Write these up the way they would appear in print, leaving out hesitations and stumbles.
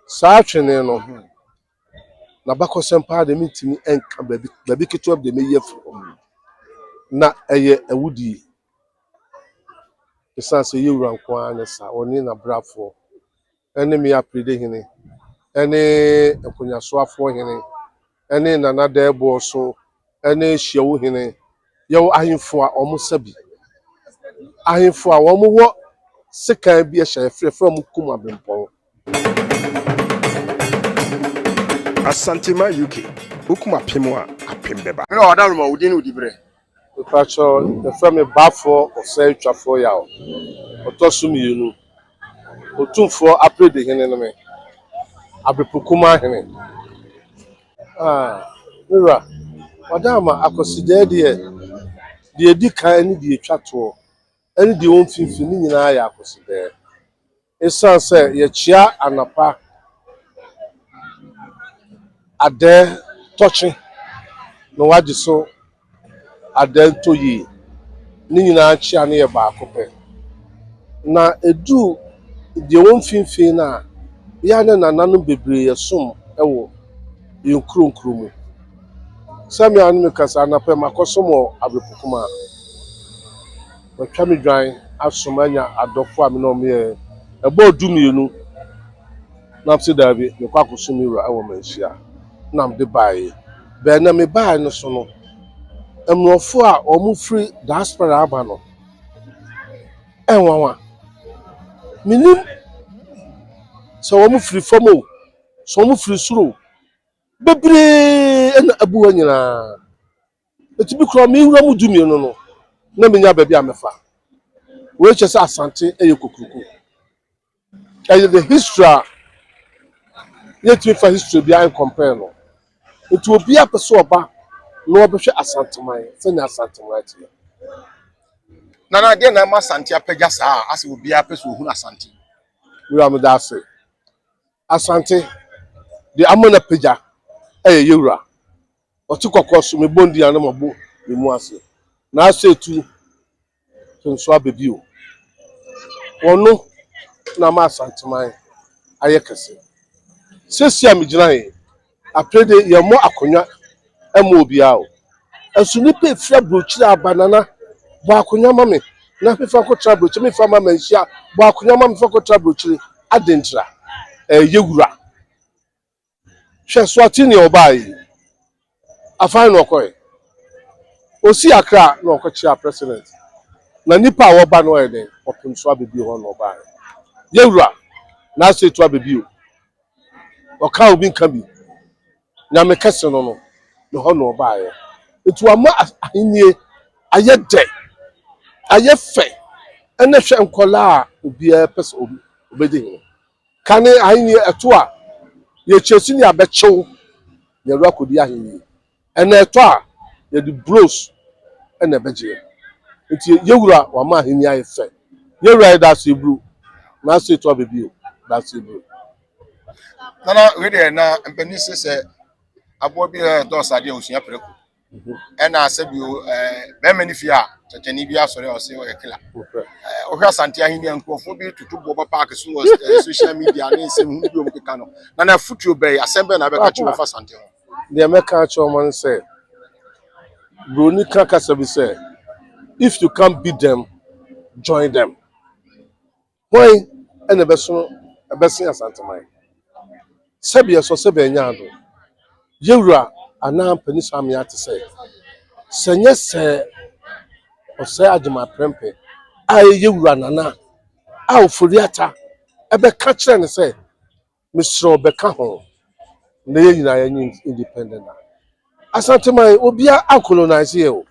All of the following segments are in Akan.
saa twene no na bakosem pa de mitimi enka baby keto de meye fo na eye awudi esanse yewura nko anya sa oni na brafo ene me aprede hene ene ekonyaso afo hene ene nana da ebo so ene hyewo hene yewo ahemfo a omo sabi ahemfo a omo wo sekan bi ehye frefra mu kum abempon Asantema UK ukuma pimo a apem beba me o da no udi ni udi bre pacho the frame bafo osai twafo ya otoso mienu otumfo aprede hene no me abepukuma hene mira madama akoside de di kan ni de etwato ani de won finfini nyina ya akoside esanse ye chia anapa ade tochi no waji so ade toyi ni nyina chia na ye ba akopɛ na edu de won finfini na ya na nananom bebre ye som ewo yenkronkro mu sami anu kasa anapa makosomo abepukuma watwa me dwan asomanya adofo a me no me ebo dumienu na pse dabi me kwa kosumi wura awo manhia na me de bae be na me bae no so no emrofo a omu free diaspora aba no enwawa minim so omu free fomo so omu free suro bebre na abuwa nyina etibi kro me wura mu dumienu no na menya ba bi amefa we chese asante eyekokruku the history yet me for history behind compare no it will be a person oba no obehwe asanteman se na asanteman ti na de na ma asante apagya saa ase obi a person hu asante we am da say asante the amona pagya yewura otukokko so me bondi an mabo me mu ase na ase tu so abebio wono na ma asanteman ayekese sesi amigina he aprede ye mo akonwa emo obia o asu nipa efia brochiri abanana bo akonwa mame na fefa ko tra brochiri me fa mama nhia bo akonwa mame fa ko tra brochiri adentra yewura hwe so atini obai afan no koy osi akra na okochia president na nipa a wo ba no eden opimso abebi ho no obai yewura na se to abebi o oka obi nka bi nyame kese no no no ho no baaye etu ama ahenie ayede ayefe ene hwe nkola a obi a pese obedi kane ahenie eto a ye chesi ni abechew ye ru akodi ahenie ene eto a ye di bros ene beje enti yewura wa ma ahenie ayefe yewura da se bru na se to abebi o da se bru na we de na mpani se abo bi do sade osua preko ena asebio be mani fi a checheni bi asore o se o ekla o hwa asante ahini ankofo bi tutubo ba park so social media na nsem hu bi o mkeka no na futuo be asembe na be ka chiwo fa asante ho de me ka chiwo man say broni kaka sabi say if you can't beat them join them why ene beso besin asanteman sabi so sabi nyaado yewura ana panisa me ate say senye se osai adima prempe aye yewura nana a oforiata ebe ka kire ne say misro beka ho na ye nyina ye independent asanteman obia acolonize ye o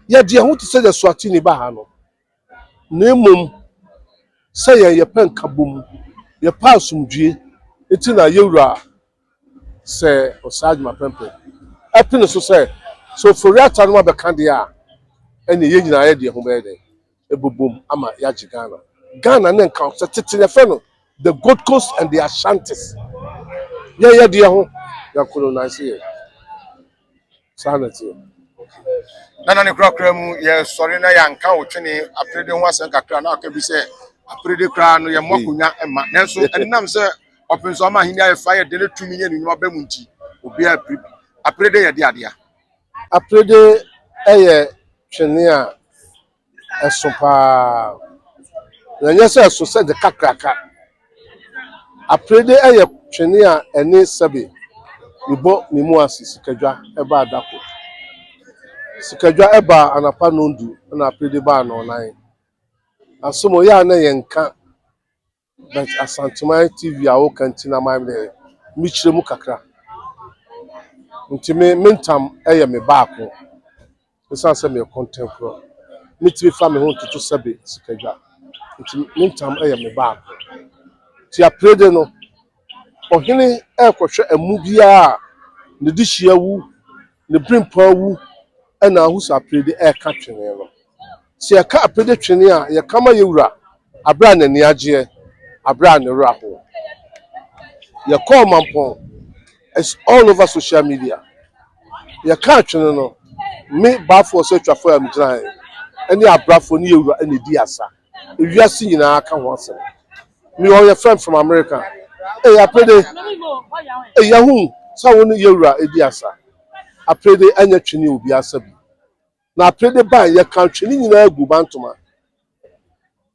ye de ho te say the swatini ba ha no na emom say ye penka bom ye pa asumdue eti na yewura se osai adima prempe epine so say so foriata no be kan de a ene ye nyina ye de ho be de ebobom ama ya jigana Ghana na nka se tete ne fe no the Gold Coast and the Ashantis ye de ho ya colonize ye sanity na ne krakra mu ye sori na ya nka otwene aprede ho asan kakra na aka bi se aprede kra no ye mokunya ema nanso enam se open so ma hini aye fire de letumi nye ni nwa bamunti obi aprede ye de ade a aprede eye twene a eso pa na nyese eso se de kakraka aprede eye twene a ene sabe nibo nimu asisi kadwa eba adako sikadwa eba anapa nondu na aprede ba no nan asomo ya na yenka but Asantuma TV a wo kantina mamle mi kire mu kakra nti me mentam eye me baako esa se me content pro mi ti fa me ho tutu sabe sikadwa nti mentam eye me baako ti aprede no ohene ekohwe amu bia ne dihia wu ne brimpa wu na ahusa aprede eka twene no se eka aprede twene a ye kama yewura abra na ni agye abra ne raho ye call mampon it's all over social media ye ka twene no me bafo so twafo am giran ene abrafo ne yewura ene di asa ewiase nyina aka ho asem me o your friend from America aprede yahu so wonu yewura edi asa aprede anya twene obi asa bi na aprede ban ye ka twene nyina agu bantoma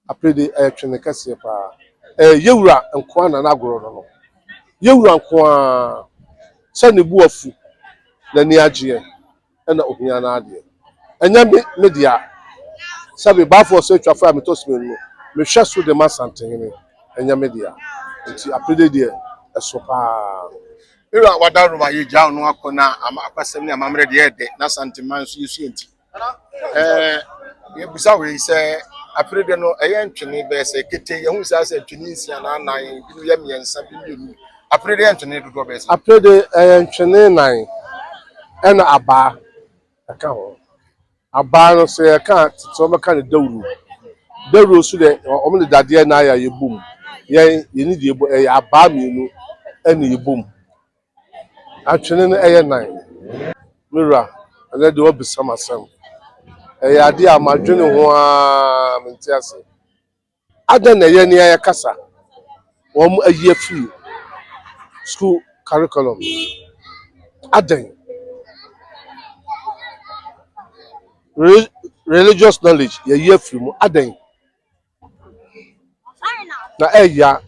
aprede twene kase pa yewura nko na nagoro no yewura nko a se ne bu afu na ni agye na ohia na ade enya media sabe bafo so twafo a metosime no me hwe so de masantene enya media nti aprede de eso pa ira wadaru ma ye jaw no akona akwasem ni amamre de ede na Asantuma nso yesu enti ye busa we se aprede no eye ntwene be se kete ye hu sa se twene nsia na anan bi no ye miensa bi mienu aprede ye ntwene dodo be se aprede ntwene nan ena aba aka ho aba no se aka tito meka ne dawuru so de omo ne dade na ya yebum ye ni de aba mienu ena yebum atwene no eye nan mira ale de obisa masam ade amadwene ho a mentiase ada na ye ne ya kasa wom ayi free school curriculum adan religious knowledge ye ye free mu adan na eya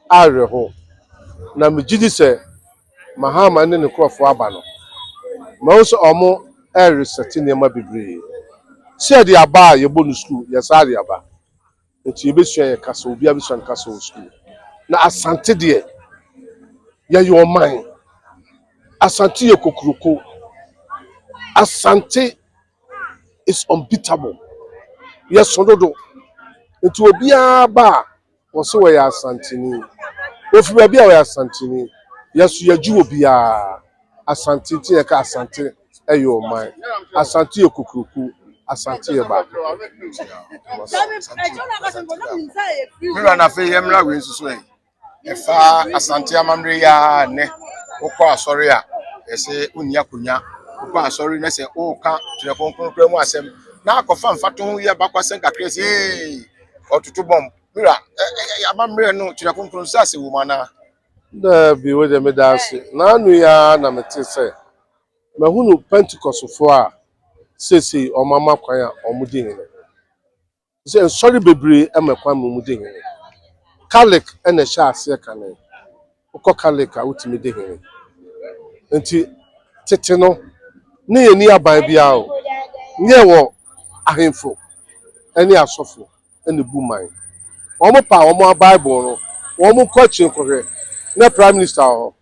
are ho na megidi se mahama ne krofo aba no ma wo so omo research nema bebre se de aba ye bonu school ye sa de aba enti ye besua ye kasa obi abesua kasa school na asante de ye your mind asante ye kokuroko asante is unbeatable yes sododo enti obi aba wo so we asanteni ofi ba bia we asanteni yesu yaju obi a asante ti ye ka asante your mind asante ye kokuroko asante ye ba mira na fe ye mra we nsusu efa Asante amamre ya ne ukọ asori a ese uni akonya ukọ asori na se o ka tire konkron mu asem na akofa mfato ho ye bakwasem kakra se otutu bom mira amamre no tire konkron sa se wo mana da bi we de me da se na anu ya na mete se mahunu Pentecost fo a sese omama kwan a omudi ni se sorry bebre emekwan mumudi ni Catholic ene sha ase kan ukọ Catholic a utimi de hin nti tete no ne ye ni aban bia o nye wo ahemfo ene asofo ene buman omo pa omo Bible no omo ko chinkohwe na prime minister o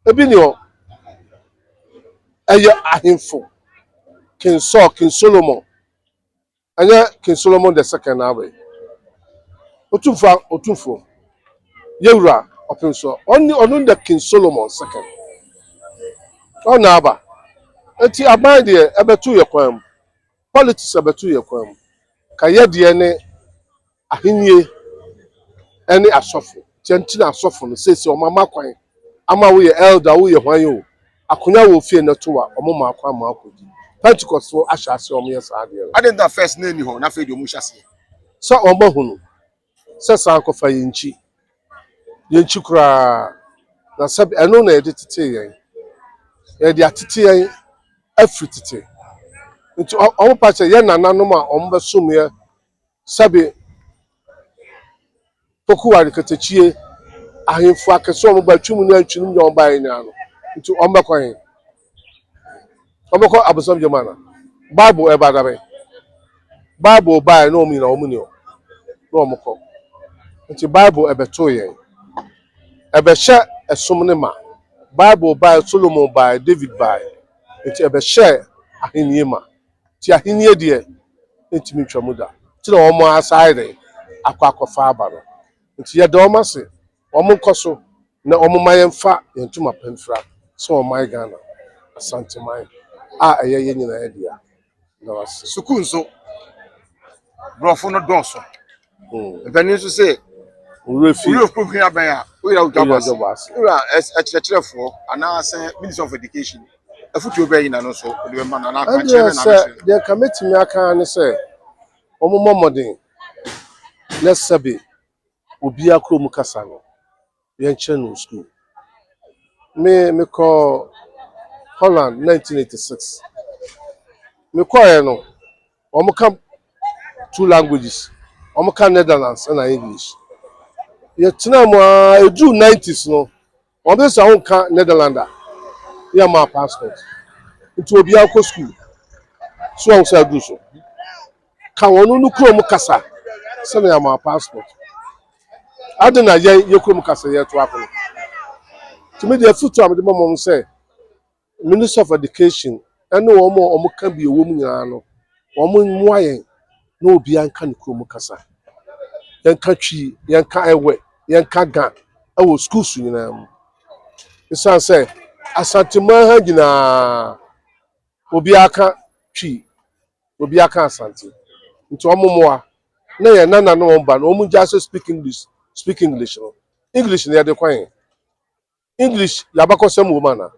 ebi ni o eye ahemfo King Saul, King Solomon anya King Solomon the second awe otumfo yewura opinso onu the King Solomon second ona aba enti aban de ebetu ye kwam politics ebetu ye kwam ka ye de ne ahenie ene asofo tenti na asofo no sesi o mama kwan ama wo ye elder wo ye hwan yo akonya wo fie na to a o mama akwa ma akodi Pentecost so ashase o me sa de ade that first na ni ho na fe de mu hyase so o mahunu se san ko fa yinchi yɛnkyi koraa na sɛ ɛno na yɛde tete yɛn yɛde atete yɛn afiri tete nti ɔmo pa kyɛ yɛn nananom a ɔmo bɛsom yɛ sɛbi pokuwari katakyie ahemfo akɛse ɔmo ba twum ne antwinum ne ɔmo ba yɛn nyinaa no nti ɔmo bɛkɔ yɛn ɔmo bɛkɔ abosam gyemana bible ɛba dabe bible baa na ɔmo nyinaa ɔmo ni hɔ na ɔmo kɔ nti bible ɛbɛtoo yɛn ɛbɛhyɛ ɛsom ne ma bible baa solomon baa david baa nti ɛbɛhyɛ ahennie ma ti ahennie deɛ ntumi ntwa mu da ti na ɔmo asae de akɔ akɔfa aba no nti yɛda ɔmo ase ɔmo nkɔ so na ɔmo ma yɛmfa yɛn ntoma pɛmfra sɛ ɔman ghana asanteman a ɛyɛ yɛn nyinaa dea na wase sukuu nso borɔfo no dɔɔso mpanin nso sɛ owurɛ fi wúlò fún hwea bɛn a wúlò Owura awùjọ Jabase. wúlò ɛkyerɛkyerɛfoɔ anaasɛ minister of education afutuo bɛyɛ nyina no nso ɔde bɛ ma na n'aka ɛdeɛ kyerɛ na sɛ n'ahyɛ deɛ ka mɛtumi aka ne sɛ ɔmo mmɔ mmɔden na sɛbe obiara kurom kasa no yɛnkyerɛ no school mekɔ Holland 1986 mekɔɛ no ɔmo ka 2 languages ɔmo ka Netherlands ɛna English yɛtena mu a edu 90s no ɔmo sɛ ɔmo ka Netherlands a yɛ ma passport nti obiara kɔ school so ɔmo sɛ adu so ka wɔn no kurom kasa sɛnɛ yɛ ma passport adi na yɛ kurom kasa yɛ to akɔnɔ tumi deɛ futu a mo de ma mo sɛ minister of education ɛne wɔn a wɔn ka bi ɛwɔ mu nyinaa no wɔn mmoa yɛn na obiara nka ne kurom kasa yɛnka twi yɛnka ɛwɛ yɛnka ga ɛwɔ schools nyinaa mu esan sɛ asanteman ha nyinaa obiara ka twi obiara ka asante nti wɔn mmoa na yɛn nana no wɔn ba no wɔn gya sɛ speak english no english na yɛde kwan english yabakɔsɛm wɔ mu ana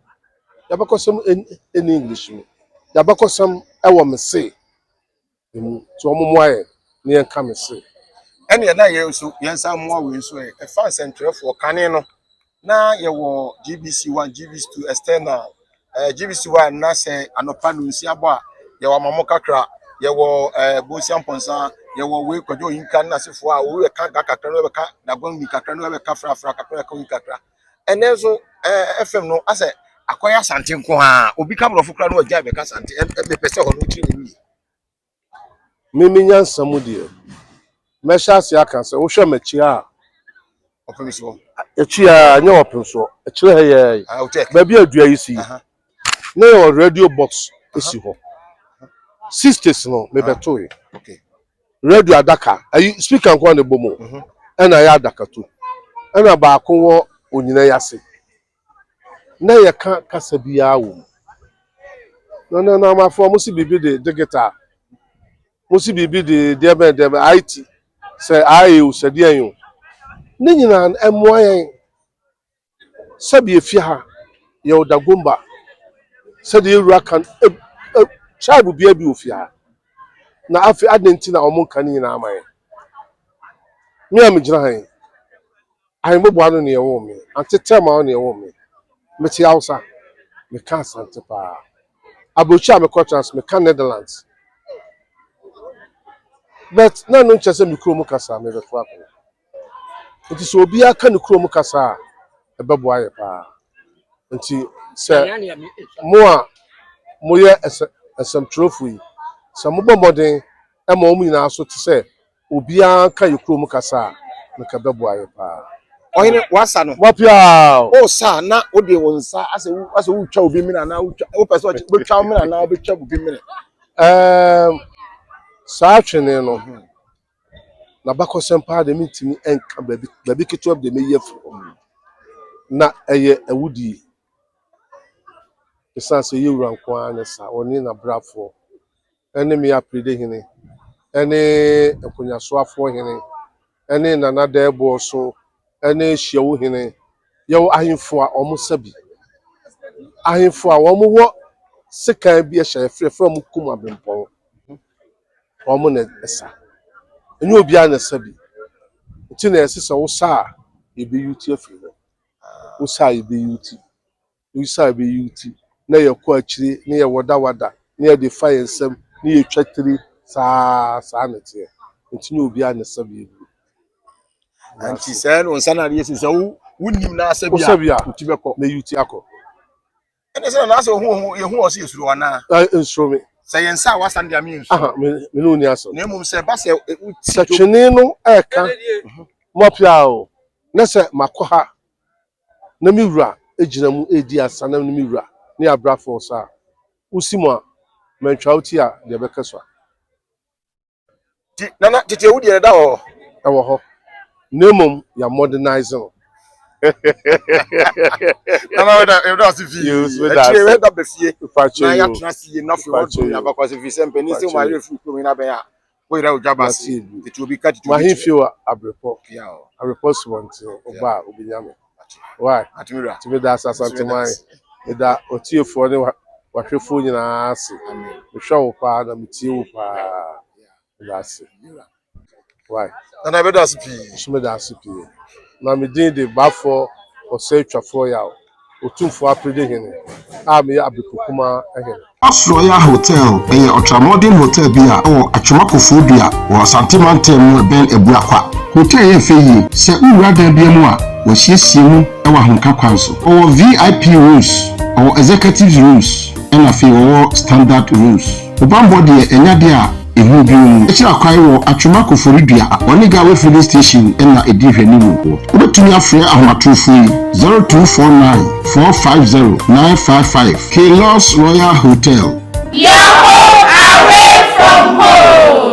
yabakɔsɛm ɛne english mu yabakɔsɛm ɛwɔ mese emu nti wɔn mmoa yɛn na yɛnka mese. ɛne yɛn na yɛn nso yɛn nsa mmoa wei nso yɛ ɛfa nsɛntwerɛfoɔ kane no na yɛwɔ gbc 1 gbc 2 external gbc 1 na sɛ anɔpa no nsia bɔ a yɛwɔ amamo kakra yɛwɔ bonsia mpɔnsa yɛwɔ wei kwadwo yinka na asefoɔ a wɔyɛ ka ga kakra no bɛka dagɔnmi kakra no bɛka frafra kakra ka wi kakra ɛnɛ nso fm no asɛ akɔyɛ asante nko a obi ka borɔfo kra no ɔgya bɛka asante ɛbɛpɛ sɛ hɔ no kyerɛ no wie mimi nyansa mu deɛ mɛhyɛ ase aka sɛ wohwɛ m'akyi a ɔpɛ so akyi a nyɛ ɔpem so akyerɛ ha yɛ ɔtɛk baabi a dua yi si na yɛwɔ radio box esi hɔ 60s no mebɛtoo yi okay radio adaka ayi speaker nko na bɔ mu ɛna yɛ adaka to ɛna baako wɔ onyina yase na yɛka kasa biara wɔ mu na amafo mo si bibi de digital mo si bibi de deɛ IT sɛ ayo sɛ deɛ yo ne nyinaa ɛmoa yɛn sɛbi efia ha yɛwɔ dagomba sɛde ewura kan tribe bia bi ofia ha na afi adenti na ɔmo nka ne nyinaa ama yɛn me a megyina ha yi ahemboboa no ne yɛwɔ me antetɛma no ne yɛwɔ me mete Hausa meka asante paa abrochi a mekɔ trans meka Netherlands but na no nkyɛ sɛ me kurom kasa mebɛto akɔ nti sɛ obiara ka ne kurom kasa a ɛbɛboa yɛ paa nti sɛ mo a moyɛ ɛsɛmtwerɛfo yi sɛ mobɔ mmɔden ɛma wɔn nyinaa so te sɛ obiara ka yɛ kurom kasa a meka bɛboa yɛ paa ɔhene wasa no wapia o sa na o de wo nsa asɛ wo twa obi mina na wo pɛ sɛ o twa mina na o twa obi mina saa twene no na bakɔsɛm paa de mentimi ɛnka baabi ketewa de meyi afiri hɔ na ɛyɛ awudie ɛsiane sɛ yɛwura nko ara ne sa ɔne nabrafoɔ ɛne me aprede hene ɛne akonyasoafoɔ hene ɛne nana dɛɛboɔ so ɛne hyiawo hene yɛwɔ ahemfo a ɔmo sabi ahemfo a wɔn wɔ sekan bi ɛhyɛ frɛfrɛ mu kum abempɔn ɔmo na ɛsa ɛnyɛ obiara na ɛsa bi nti na ɛsɛ sɛ wosa a ebe yuti afiri no usa ebe yuti na ye ko akire na ye wada na ye de fire nsem na ye twatiri saa na te ntini obi a ne sabe anti say no nsa na yesu say wunim na sabia utibeko na yuti akọ ene say na say hu o say esuru wana nsoro say yensa wasan dia me nsu aha me no ni aso na mum say ba say twene no eka mopia o na say makoha na mi wura ejina mu edi asa na mi wura ni abrafo sa usimu a mentwa uti a de beka so na tete wudi e da ho ewo ho nemum ya modernizing na da si fi e we da be fie na ya trasi na fi wo ya ba kwase fi sempe ni se ma re fi ko mi na ben ya we ra ojaba si tete obi ka tete ma hin fi wa abrepo ya o abrepo swonti oba obinyame why atimira timi da asante man eda otiefo ne wahwefo nyina ase hwe wo pa na metie wo pa ase why na be da si pi timi da ase pi na me din de bafo osetwafo ya otumfo aprede hene a me abekukuma ehene Royal Hotel eye ultramodern hotel bi a o atwemakofu dua wo Asante Mountain mu ben Ebuakwa hotel ye feyi se uwura dan bia mu a wo hiesie mu e wa honka kwanso o VIP rooms o executive rooms and afi wo standard rooms obambo de enya de a ehu bi mu echi akwai wo atwemakofu dua oniga we filling station na edi hwani mu obetumi afre ahomatofo 0249 450 955 Kelos Royal Hotel. Your home away from home.